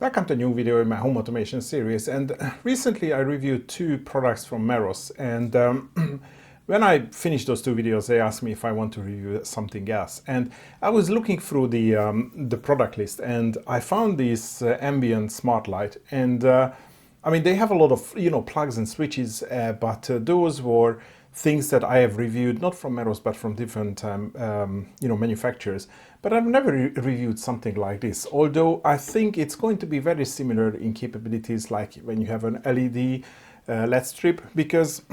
Welcome to a new video in my home automation series. And recently I reviewed two products from Meross, and when I finished those two videos they asked me if I want to review something else, and I was looking through the product list and I found this ambient smart light, and I mean, they have a lot of plugs and switches, but those were things that I have reviewed, not from Meross, but from different manufacturers. But I've never reviewed something like this, although I think it's going to be very similar in capabilities, like when you have an LED LED strip, because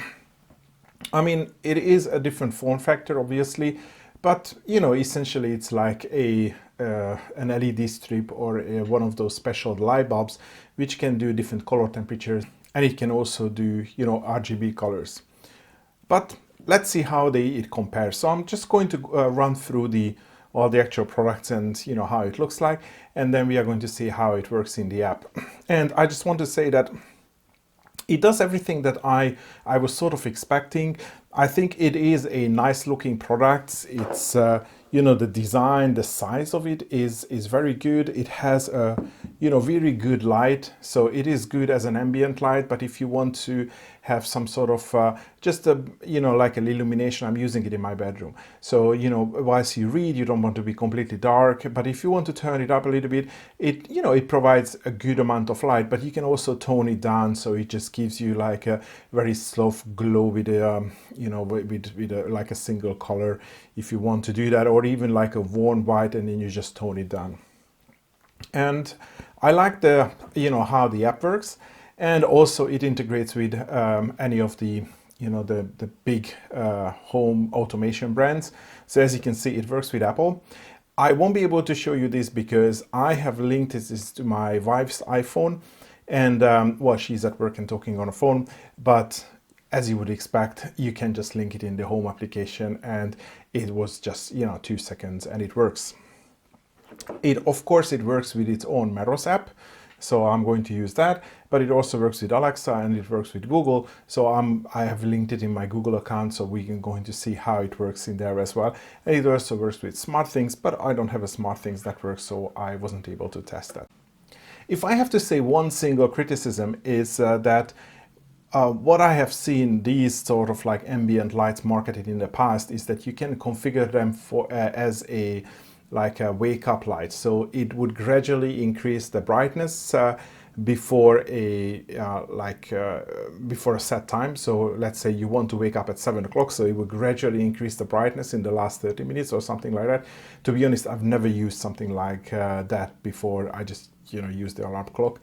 I mean, it is a different form factor, obviously, but essentially it's like an LED strip or one of those special light bulbs which can do different color temperatures, and it can also do RGB colors. But let's see how it compares. So I'm just going to run through all the actual products and how it looks like, and then we are going to see how it works in the app. And I just want to say that it does everything that I was sort of expecting. I think it is a nice looking product. It's the design, the size of it is very good. It has a very good light, so it is good as an ambient light. But if you want to have some sort of just a like an illumination, I'm using it in my bedroom. So whilst you read, you don't want to be completely dark. But if you want to turn it up a little bit, it provides a good amount of light. But you can also tone it down, so it just gives you like a very soft glow with like a single color, if you want to do that, or even like a warm white, and then you just tone it down. And I like the how the app works, and also it integrates with any of the the big home automation brands. So as you can see, it works with Apple. I won't be able to show you this because I have linked this to my wife's iPhone, and well, she's at work and talking on a phone, but as you would expect, you can just link it in the home application, and it was just 2 seconds and it works. Of course it works with its own Meross app, so I'm going to use that, but it also works with Alexa and it works with Google. So I have linked it in my Google account, so we can going to see how it works in there as well. And it also works with SmartThings, but I don't have a SmartThings network, so I wasn't able to test that. If I have to say one single criticism is that what I have seen these sort of like ambient lights marketed in the past is that you can configure them for as a wake up light. So it would gradually increase the brightness before a set time. So let's say you want to wake up at 7 o'clock, so it would gradually increase the brightness in the last 30 minutes or something like that. To be honest, I've never used something like that before. I just use the alarm clock,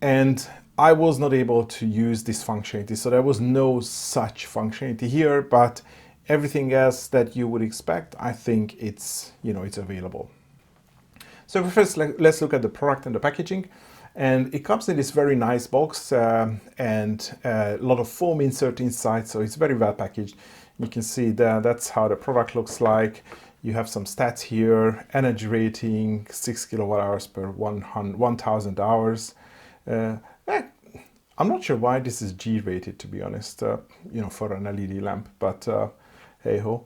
and I was not able to use this functionality, so there was no such functionality here, but everything else that you would expect, I think it's it's available. So first, let's look at the product and the packaging. And it comes in this very nice box and a lot of foam insert inside, so it's very well packaged. You can see that's how the product looks like. You have some stats here: energy rating 6 kilowatt hours per 1,000 hours. I'm not sure why this is G rated, to be honest, for an LED lamp, but hey ho.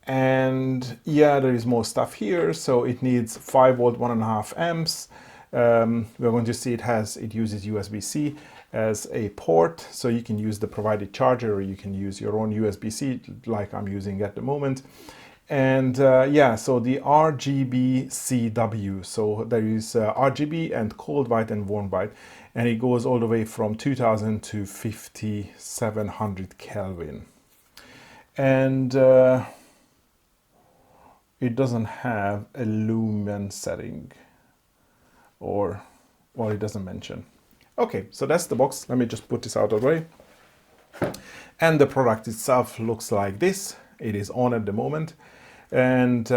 And yeah, there is more stuff here. So it needs 5 volt, 1.5 amps. We're going to see it uses USB-C as a port, so you can use the provided charger, or you can use your own USB-C like I'm using at the moment. And yeah, so the RGB CW, so there is RGB and cold white and warm white, and it goes all the way from 2000 to 5700 Kelvin. And it doesn't have a lumen setting, or well, it doesn't mention. Okay, so that's the box. Let me just put this out of the way. And the product itself looks like this. It is on at the moment, and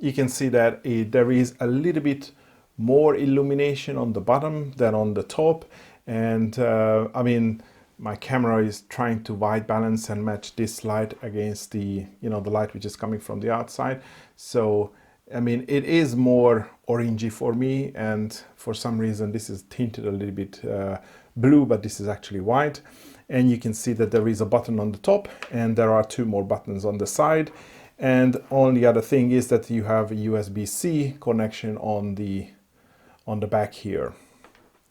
you can see that there is a little bit more illumination on the bottom than on the top. And I mean, my camera is trying to white balance and match this light against the the light which is coming from the outside. So I mean, it is more orangey for me, and for some reason this is tinted a little bit blue, but this is actually white. And you can see that there is a button on the top, and there are 2 more buttons on the side. And only other thing is that you have a USB-C connection on the on the back here.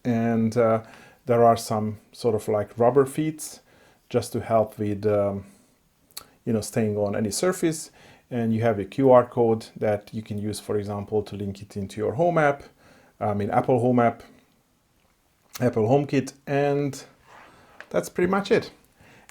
And there are some sort of like rubber feet just to help with staying on any surface. And you have a QR code that you can use, for example, to link it into your home app, Apple Home app, Apple Homekit, and that's pretty much it.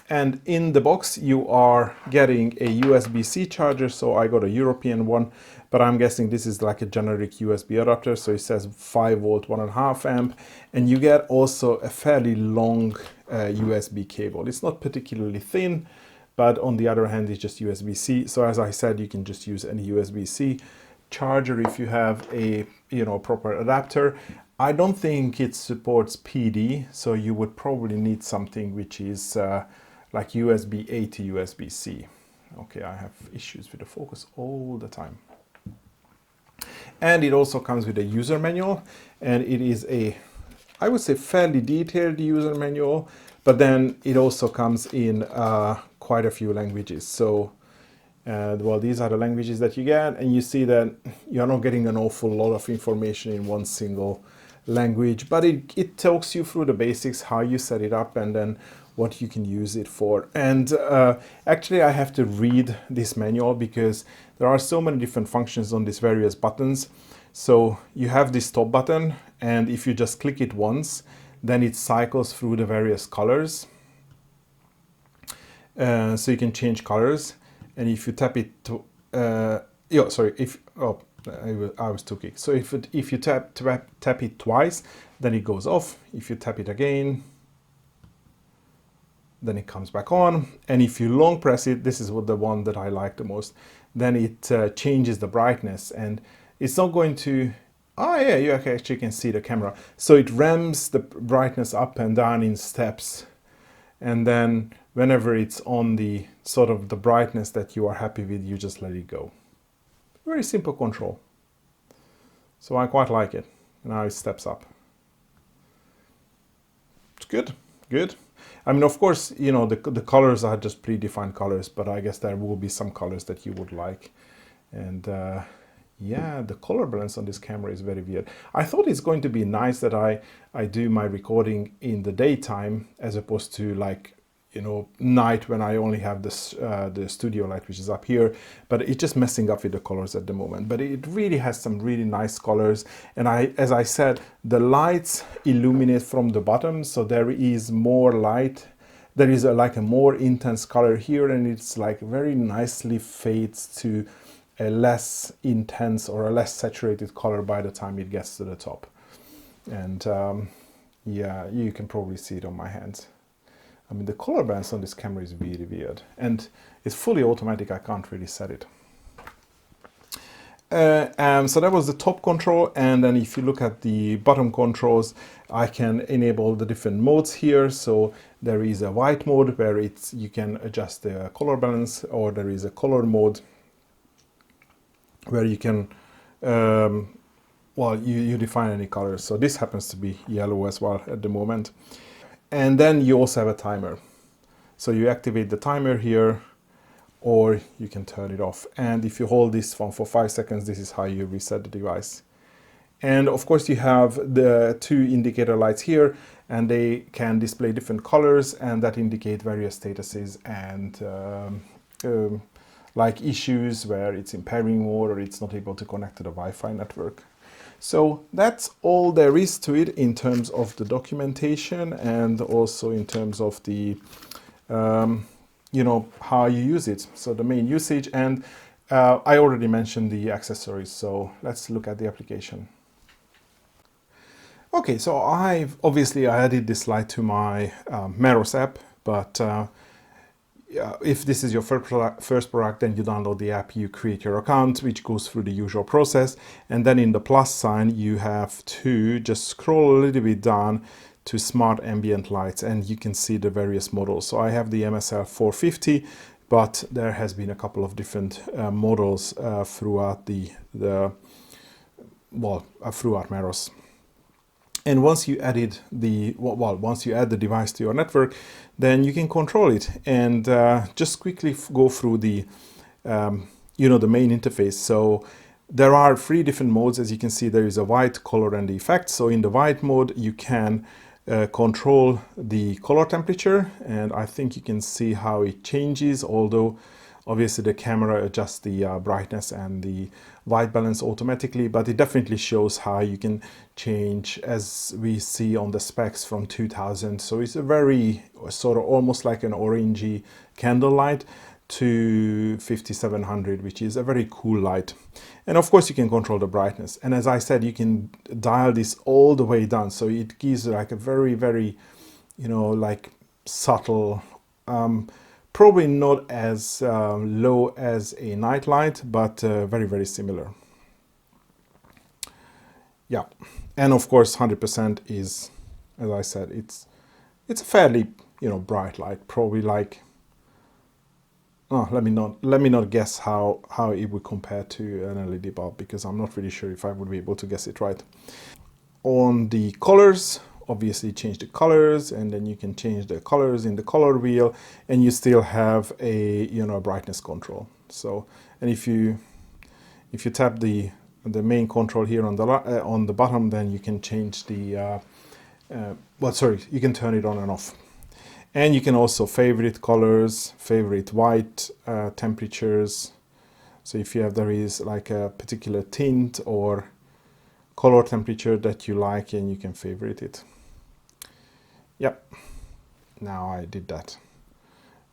And in the box, you are getting a USB-C charger. So I got a European one, but I'm guessing this is like a generic USB adapter. So it says 5 volt, 1.5 amp. And you get also a fairly long USB cable. It's not particularly thin, but on the other hand, it's just USB-C. So as I said, you can just use any USB-C charger if you have a proper adapter. I don't think it supports PD, so you would probably need something which is like USB-A to USB-C. Okay, I have issues with the focus all the time. And it also comes with a user manual, and it is I would say fairly detailed user manual, but then it also comes in quite a few languages. So, well, these are the languages that you get, and you see that you're not getting an awful lot of information in one single language, but it talks you through the basics, how you set it up, and then what you can use it for. And actually, I have to read this manual because there are so many different functions on these various buttons. So you have this top button, and if you just click it once, then it cycles through the various colors. So you can change colors, and if you tap it to, I was too quick. So if you tap it twice, then it goes off. If you tap it again, then it comes back on. And if you long press it, this is the one that I like the most, then it changes the brightness, and it's not going to, you actually can see the camera. So it ramps the brightness up and down in steps. And then whenever it's on the sort of the brightness that you are happy with, you just let it go. Very simple control. So I quite like it. Now it steps up. It's good, good. I mean, of course, the colors are just predefined colors, but I guess there will be some colors that you would like. And yeah, the color balance on this camera is very weird. I thought it's going to be nice that I do my recording in the daytime as opposed to like, night when I only have this the studio light, which is up here, but it's just messing up with the colors at the moment. But it really has some really nice colors, and as I said, the lights illuminate from the bottom, so there is more light. There is like a more intense color here, and it's like very nicely fades to a less intense or a less saturated color by the time it gets to the top. And yeah, you can probably see it on my hands. I mean, the color balance on this camera is really weird, and it's fully automatic. I can't really set it. So that was the top control, and then if you look at the bottom controls, I can enable the different modes here. So there is a white mode where you can adjust the color balance, or there is a color mode where you can you define any colors. So this happens to be yellow as well at the moment. And then you also have a timer. So you activate the timer here, or you can turn it off. And if you hold this one for 5 seconds, this is how you reset the device. And of course you have the 2 indicator lights here, and they can display different colors, and that indicate various statuses and like issues where it's impairing mode or it's not able to connect to the Wi-Fi network. So that's all there is to it in terms of the documentation, and also in terms of the, how you use it. So the main usage, and I already mentioned the accessories. So let's look at the application. Okay, so I added this light to my Meross app, but if this is your first product, then you download the app, you create your account, which goes through the usual process. And then in the plus sign, you have to just scroll a little bit down to Smart Ambient Lights, and you can see the various models. So I have the MSL 450, but there has been a couple of different models throughout throughout Meross. And once you add the device to your network, then you can control it, and just quickly go through the, the main interface. So There are 3 different modes. As you can see, there is a white, color, and the effect. So in the white mode, you can control the color temperature, and I think you can see how it changes, although obviously the camera adjusts the brightness and the white balance automatically, but it definitely shows how you can change, as we see on the specs, from 2000. So it's a very sort of almost like an orangey candlelight to 5700, which is a very cool light. And of course you can control the brightness, and as I said, you can dial this all the way down, so it gives like a very, very, you know, like subtle, probably not as low as a night light, but very, very similar. Yeah, and of course 100% is, as I said, it's a fairly, you know, bright light, probably like, oh, let me not guess how it would compare to an LED bulb, because I'm not really sure if I would be able to guess it right. On the colors, obviously change the colors, and then you can change the colors in the color wheel, and you still have a, you know, brightness control. So, and if you tap the main control here on the bottom, then you can change the you can turn it on and off. And you can also favorite colors, favorite white temperatures. So if you have, there is like a particular tint or color temperature that you like, and you can favorite it. Yep, now I did that.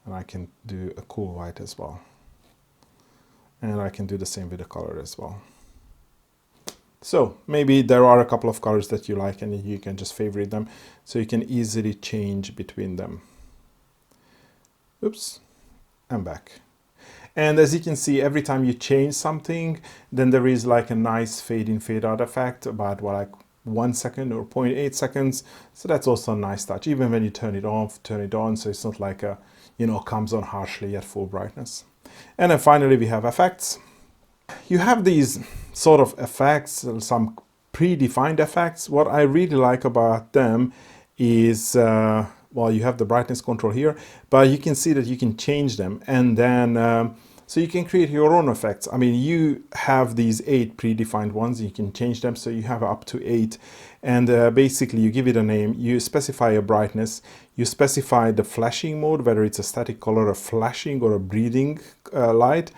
And I can do a cool white as well. And I can do the same with the color as well. So maybe there are a couple of colors that you like, and you can just favorite them, so you can easily change between them. Oops, I'm back. And as you can see, every time you change something, then there is like a nice fade in, fade out effect, about like 1 second or 0.8 seconds. So that's also a nice touch, even when you turn it off, turn it on, so it's not like a, you know, comes on harshly at full brightness. And then finally we have effects. You have these sort of effects, some predefined effects. What I really like about them is, well, you have the brightness control here, but you can see that you can change them, and then so you can create your own effects. I mean, you have these 8 predefined ones, you can change them, so you have up to 8, and basically you give it a name, you specify a brightness, you specify the flashing mode, whether it's a static color, a flashing, or a breathing light.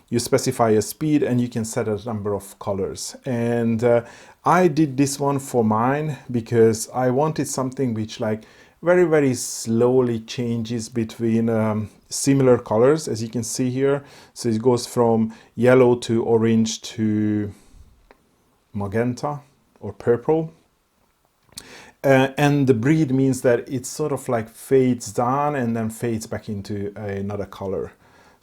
You specify a speed, and you can set a number of colors. And I did this one for mine because I wanted something which like very, very slowly changes between similar colors, as you can see here. So it goes from yellow to orange to magenta or purple. And the breathe means that it sort of like fades down and then fades back into another color.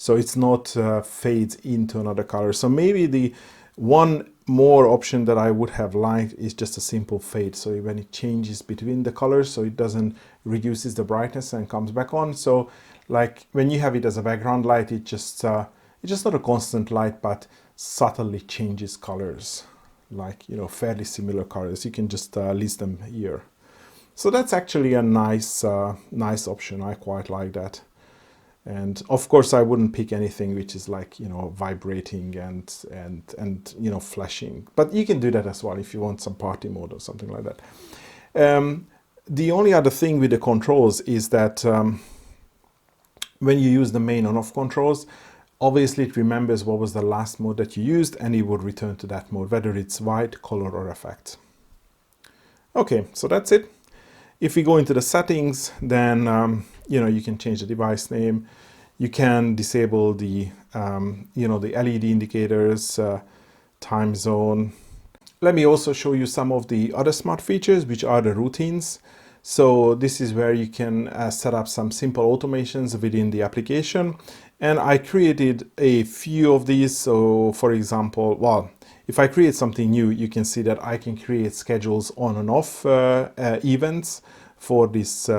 So it's not fades into another color. So maybe the one more option that I would have liked is just a simple fade. So when it changes between the colors, so it doesn't reduces the brightness and comes back on. So like when you have it as a background light, it's just not a constant light, but subtly changes colors, like, you know, fairly similar colors. You can just list them here. So that's actually a nice option. I quite like that. And of course, I wouldn't pick anything which is like, you know, vibrating and you know, flashing. But you can do that as well if you want some party mode or something like that. The only other thing with the controls is that when you use the main on-off controls, obviously it remembers what was the last mode that you used, and it would return to that mode, whether it's white, color, or effect. Okay, so that's it. If we go into the settings, then you know, you can change the device name. You can disable the you know, the LED indicators, time zone. Let me also show you some of the other smart features, which are the routines. So this is where you can set up some simple automations within the application. And I created a few of these. So for example, well, if I create something new, you can see that I can create schedules on and off events for this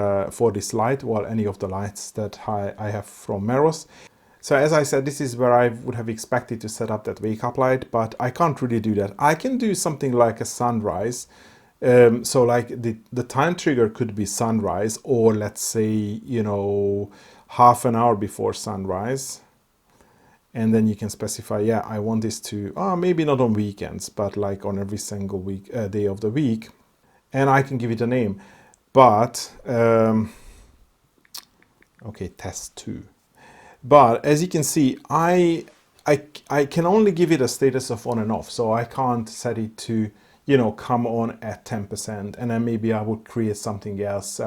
light, well, any of the lights that I have from Meross. So as I said, this is where I would have expected to set up that wake up light, but I can't really do that. I can do something like a sunrise. So like the time trigger could be sunrise, or let's say, you know, half an hour before sunrise. And then you can specify, yeah, I want this to, maybe not on weekends, but like on every single week, day of the week. And I can give it a name. But, okay, test 2. But as you can see, I can only give it a status of on and off. So I can't set it to, come on at 10%. And then maybe I would create something else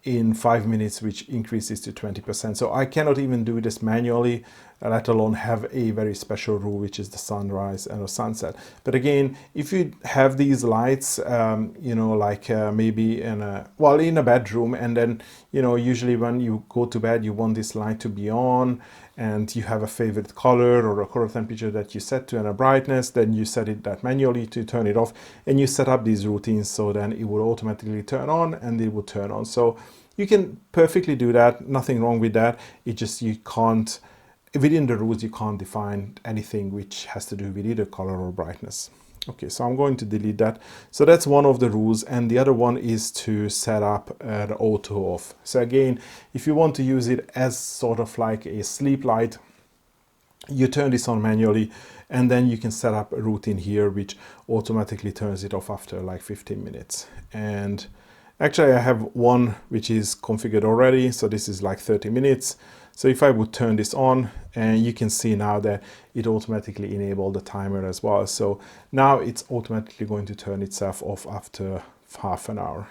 in 5 minutes, which increases to 20%. So I cannot even do this manually, let alone have a very special rule, which is the sunrise and the sunset. But again, if you have these lights, like maybe in a bedroom, and then, usually when you go to bed, you want this light to be on, and you have a favorite color or a color temperature that you set to, and a brightness, then you set it that manually to turn it off, and you set up these routines so then it will automatically turn on and it will turn on. So you can perfectly do that, nothing wrong with that. It just, you can't, within the rules, you can't define anything which has to do with either color or brightness. Okay, so I'm going to delete that. So that's one of the rules, and the other one is to set up the auto off. So again, if you want to use it as sort of like a sleep light, you turn this on manually, and then you can set up a routine here which automatically turns it off after like 15 minutes. And actually I have one which is configured already, so this is like 30 minutes. So if I would turn this on, and you can see now that it automatically enabled the timer as well. So now it's automatically going to turn itself off after half an hour.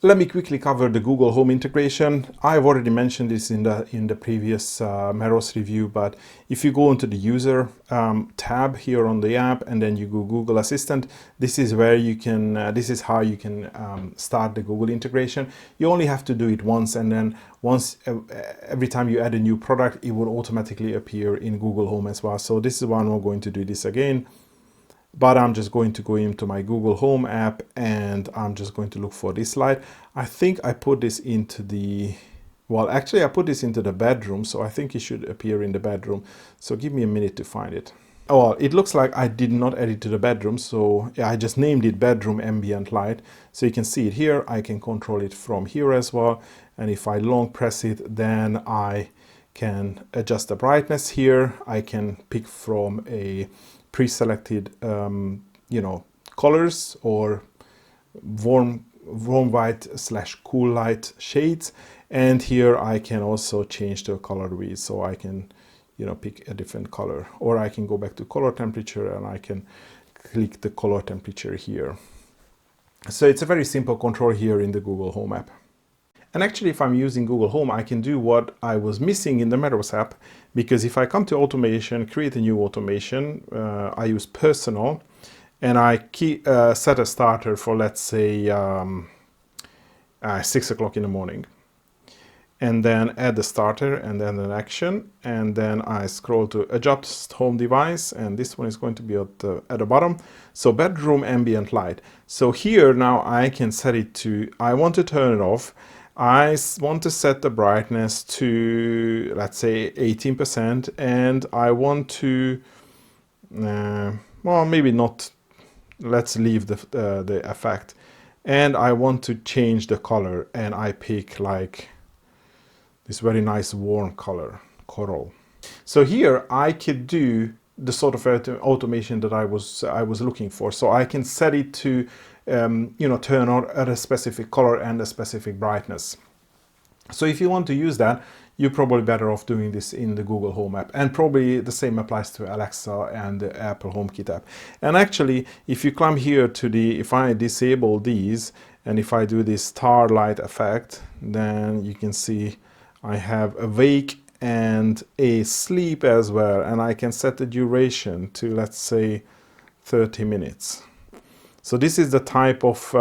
Let me quickly cover the Google Home integration. I've already mentioned this in the previous Meross review, but if you go into the user tab here on the app, and then you go Google Assistant, this is where you can, this is how you can start the Google integration. You only have to do it once, and then every time you add a new product, it will automatically appear in Google Home as well. So this is why I'm not going to do this again. But I'm just going to go into my Google Home app, and I'm just going to look for this light. I think I put this into the, well, actually I put this into the bedroom, so I think it should appear in the bedroom. So give me a minute to find it. Oh, well, it looks like I did not add it to the bedroom, so yeah, I just named it Bedroom Ambient Light. So you can see it here. I can control it from here as well. And if I long press it, then I can adjust the brightness here. I can pick from a pre-selected colors or warm white / cool light shades, and here I can also change the color wheel, so I can pick a different color, or I can go back to color temperature and I can click the color temperature here. So it's a very simple control here in the Google Home app. And actually, if I'm using Google Home, I can do what I was missing in the Meross app, because if I come to automation, create a new automation, I use personal, and I set a starter for, let's say, 6 o'clock in the morning. And then add the starter, and then an action, and then I scroll to adjust home device, and this one is going to be at the bottom. So bedroom ambient light. So here now I can set it to, I want to turn it off. I want to set the brightness to, let's say, 18%, and I want to, well, maybe not, let's leave the effect. And I want to change the color, and I pick like this very nice warm color, coral. So here I could do the sort of automation that I was looking for. So I can set it to turn on at a specific color and a specific brightness. So if you want to use that, you're probably better off doing this in the Google Home app, and probably the same applies to Alexa and the Apple HomeKit app. And actually, if you come here to if I disable these, and if I do this starlight effect, then you can see I have awake and a sleep as well, and I can set the duration to, let's say, 30 minutes. So this is the type of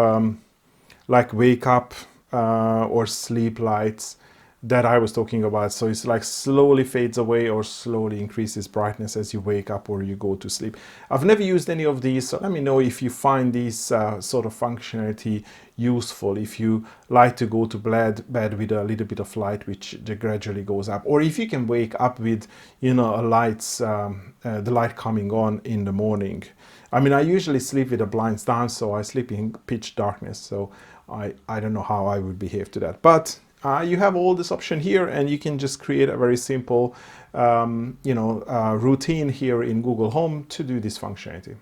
like wake up or sleep lights that I was talking about. So it's like slowly fades away or slowly increases brightness as you wake up or you go to sleep. I've never used any of these, so let me know if you find these sort of functionality useful, if you like to go to bed with a little bit of light which gradually goes up, or if you can wake up with a lights, the light coming on in the morning. I mean, I usually sleep with the blinds down, so I sleep in pitch darkness, so I don't know how I would behave to that. But you have all this option here, and you can just create a very simple routine here in Google Home to do this functionality.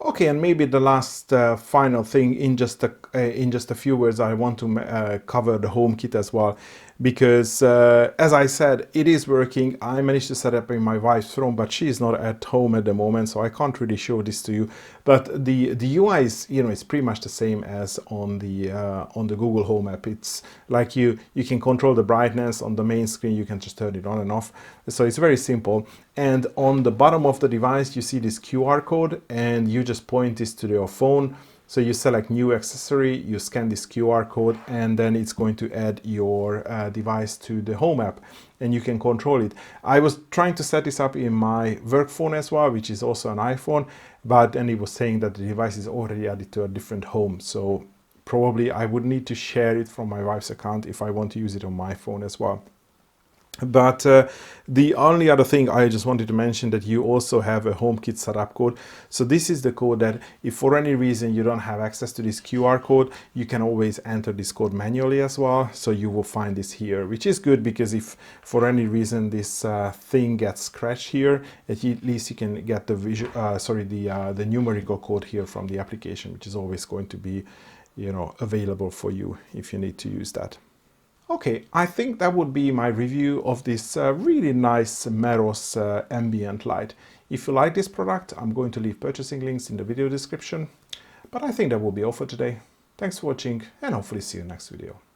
Okay, and maybe the last final thing in just a few words, I want to cover the HomeKit as well, because as I said, it is working. I managed to set up in my wife's room, but she is not at home at the moment, so I can't really show this to you. But the UI is, it's pretty much the same as on the Google Home app. It's like you can control the brightness on the main screen. You can just turn it on and off. So it's very simple. And on the bottom of the device, you see this QR code, and you just point this to your phone. So you select new accessory, you scan this QR code, and then it's going to add your device to the Home app, and you can control it. I was trying to set this up in my work phone as well, which is also an iPhone, but then it was saying that the device is already added to a different home. So probably I would need to share it from my wife's account if I want to use it on my phone as well. But the only other thing I just wanted to mention, that you also have a HomeKit setup code. So this is the code that if for any reason you don't have access to this QR code, you can always enter this code manually as well. So you will find this here, which is good, because if for any reason this thing gets scratched here, at least you can get the the numerical code here from the application, which is always going to be available for you if you need to use that. Okay, I think that would be my review of this really nice Meross ambient light. If you like this product, I'm going to leave purchasing links in the video description. But I think that will be all for today. Thanks for watching, and hopefully see you next video.